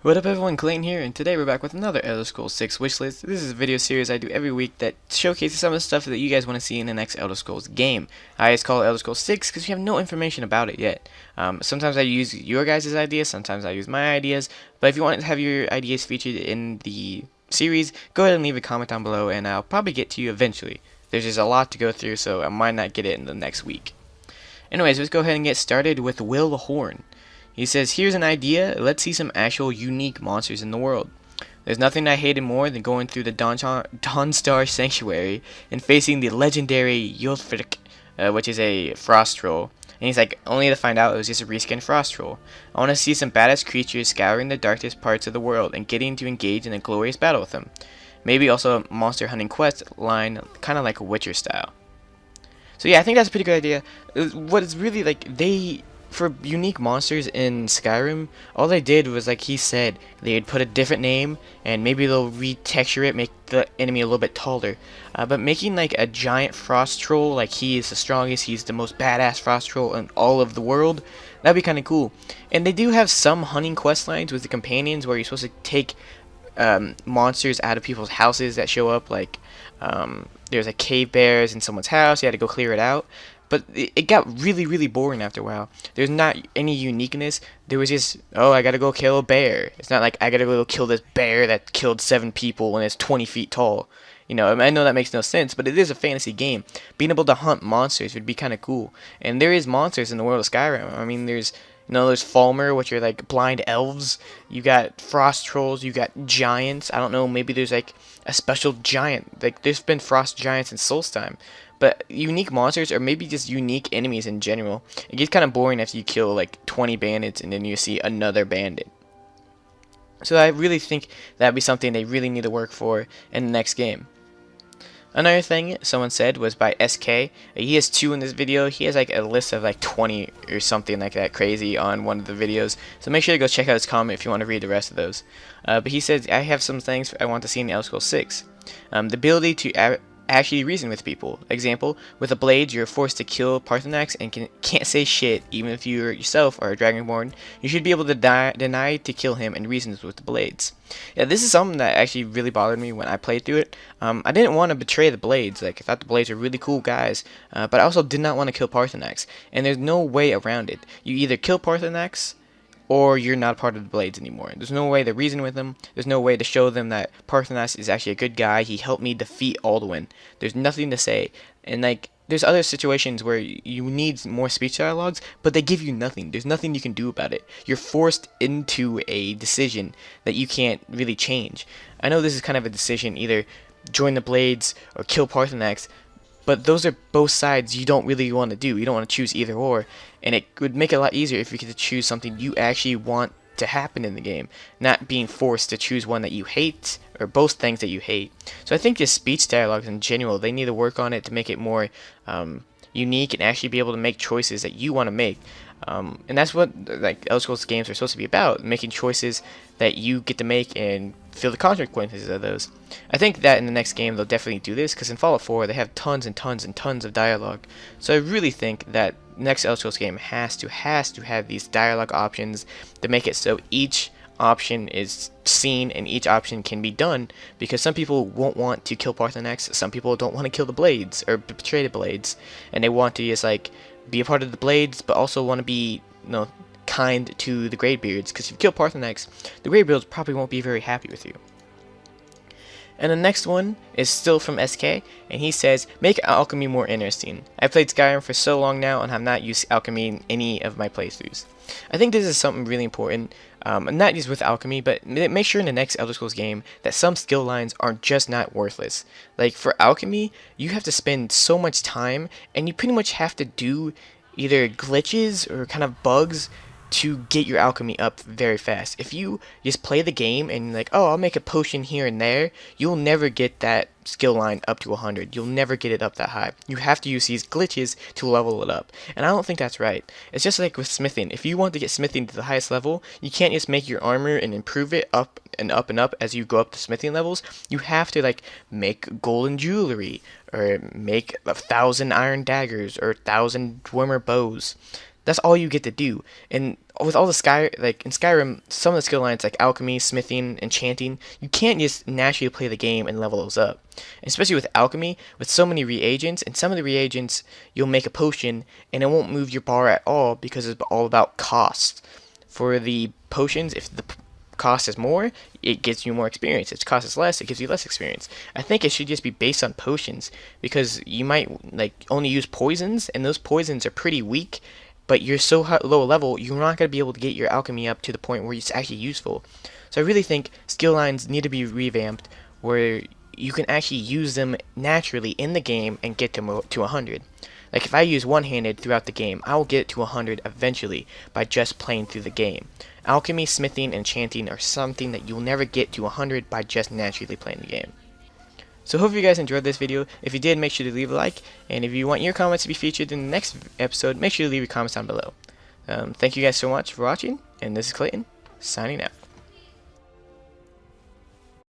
What up everyone, Clayton here, and today we're back with another Elder Scrolls 6 wishlist. This is a video series I do every week that showcases some of the stuff that you guys want to see in the next Elder Scrolls game. I just call it Elder Scrolls 6 because we have no information about it yet. Sometimes I use your guys' ideas, sometimes I use my ideas, but if you want to have your ideas featured in the series, go ahead and leave a comment down below and I'll probably get to you eventually. There's just a lot to go through, so I might not get it in the next week. Anyways, let's go ahead and get started with Will the Horn. He says, here's an idea, let's see some actual unique monsters in the world. There's nothing I hated more than going through the Dawnstar Sanctuary and facing the legendary Yulfric, which is a frost troll. And he's like, only to find out it was just a reskinned frost troll. I want to see some badass creatures scouring the darkest parts of the world and getting to engage in a glorious battle with them. Maybe also a monster hunting quest line, kind of like a Witcher style. So yeah, I think that's a pretty good idea. What is really like, for unique monsters in Skyrim, all they did was, like he said, they'd put a different name and maybe they'll retexture it, make the enemy a little bit taller. But making like a giant frost troll, like he is the strongest, he's the most badass frost troll in all of the world, that'd be kind of cool. And they do have some hunting quest lines with the companions where you're supposed to take monsters out of people's houses that show up, like there's like cave bears in someone's house, you had to go clear it out. But it got really boring after a while. There's not any uniqueness. There was just, oh, I gotta go kill a bear. It's not like I gotta go kill this bear that killed 7 people and is 20 feet tall. You know, I know that makes no sense, but it is a fantasy game. Being able to hunt monsters would be kind of cool. And there is monsters in the world of Skyrim. I mean, there's Falmer, which are like blind elves. You got frost trolls. You got giants. I don't know. Maybe there's like a special giant. Like there's been frost giants in Solstheim. But unique monsters, or maybe just unique enemies in general, it gets kind of boring after you kill like 20 bandits and then you see another bandit. So I really think that'd be something they really need to work for in the next game. Another thing someone said was by SK. He has 2 in this video. He has like a list of like 20 or something like that crazy on one of the videos. So make sure to go check out his comment if you want to read the rest of those. But he says, I have some things I want to see in Elder Scrolls 6. The ability to actually reason with people. Example, with a blade you're forced to kill Parthenax and can't say shit even if you yourself are a Dragonborn. You should be able to deny to kill him and reason with the blades. Yeah, this is something that actually really bothered me when I played through it. I didn't want to betray the blades. Like, I thought the blades were really cool guys, but I also did not want to kill Parthenax. And there's no way around it. You either kill Parthenax or you're not part of the Blades anymore. There's no way to reason with them. There's no way to show them that Parthenas is actually a good guy. He helped me defeat Alduin. There's nothing to say. And like, there's other situations where you need more speech dialogues, but they give you nothing. There's nothing you can do about it. You're forced into a decision that you can't really change. I know this is kind of a decision, either join the Blades or kill Parthenax, but those are both sides you don't really want to do. You don't want to choose either or. And it would make it a lot easier if you could choose something you actually want to happen in the game, not being forced to choose one that you hate or both things that you hate. So I think just speech dialogues in general, they need to work on it to make it more unique and actually be able to make choices that you want to make. And that's what like Elder Scrolls games are supposed to be about, making choices that you get to make and feel the consequences of those. I think that in the next game they'll definitely do this, because in Fallout 4 they have tons and tons and tons of dialogue. So I really think that next Elder Scrolls game has to have these dialogue options to make it so each option is seen and each option can be done, because some people won't want to kill Parthenax, some people don't want to kill the Blades or betray the Blades, and they want to just like be a part of the Blades but also want to be, you know, kind to the Greybeards, because if you kill Parthenax, the Greybeards probably won't be very happy with you. And the next one is still from SK, and he says, make alchemy more interesting. I've played Skyrim for so long now and have not used alchemy in any of my playthroughs. I think this is something really important, not just with alchemy, but make sure in the next Elder Scrolls game that some skill lines are just not worthless. Like for alchemy, you have to spend so much time, and you pretty much have to do either glitches or kind of bugs to get your alchemy up very fast. If you just play the game and like, oh, I'll make a potion here and there, you'll never get that skill line up to 100. You'll never get it up that high. You have to use these glitches to level it up. And I don't think that's right. It's just like with smithing. If you want to get smithing to the highest level, you can't just make your armor and improve it up and up and up as you go up the smithing levels. You have to like make golden jewelry or make 1,000 iron daggers or 1,000 dwemer bows. That's all you get to do. And with all the in Skyrim, some of the skill lines like alchemy, smithing, enchanting, you can't just naturally play the game and level those up. And especially with alchemy, with so many reagents, and some of the reagents you'll make a potion and it won't move your bar at all because it's all about cost. For the potions, if the cost is more, it gives you more experience. If the cost is less, it gives you less experience. I think it should just be based on potions, because you might like only use poisons, and those poisons are pretty weak, but you're so low level, you're not going to be able to get your alchemy up to the point where it's actually useful. So I really think skill lines need to be revamped where you can actually use them naturally in the game and get to 100. Like if I use one-handed throughout the game, I will get to 100 eventually by just playing through the game. Alchemy, smithing, and enchanting are something that you'll never get to 100 by just naturally playing the game. So hope you guys enjoyed this video. If you did, make sure to leave a like, and if you want your comments to be featured in the next episode, make sure to leave your comments down below. Thank you guys so much for watching, and this is Clayton, signing out.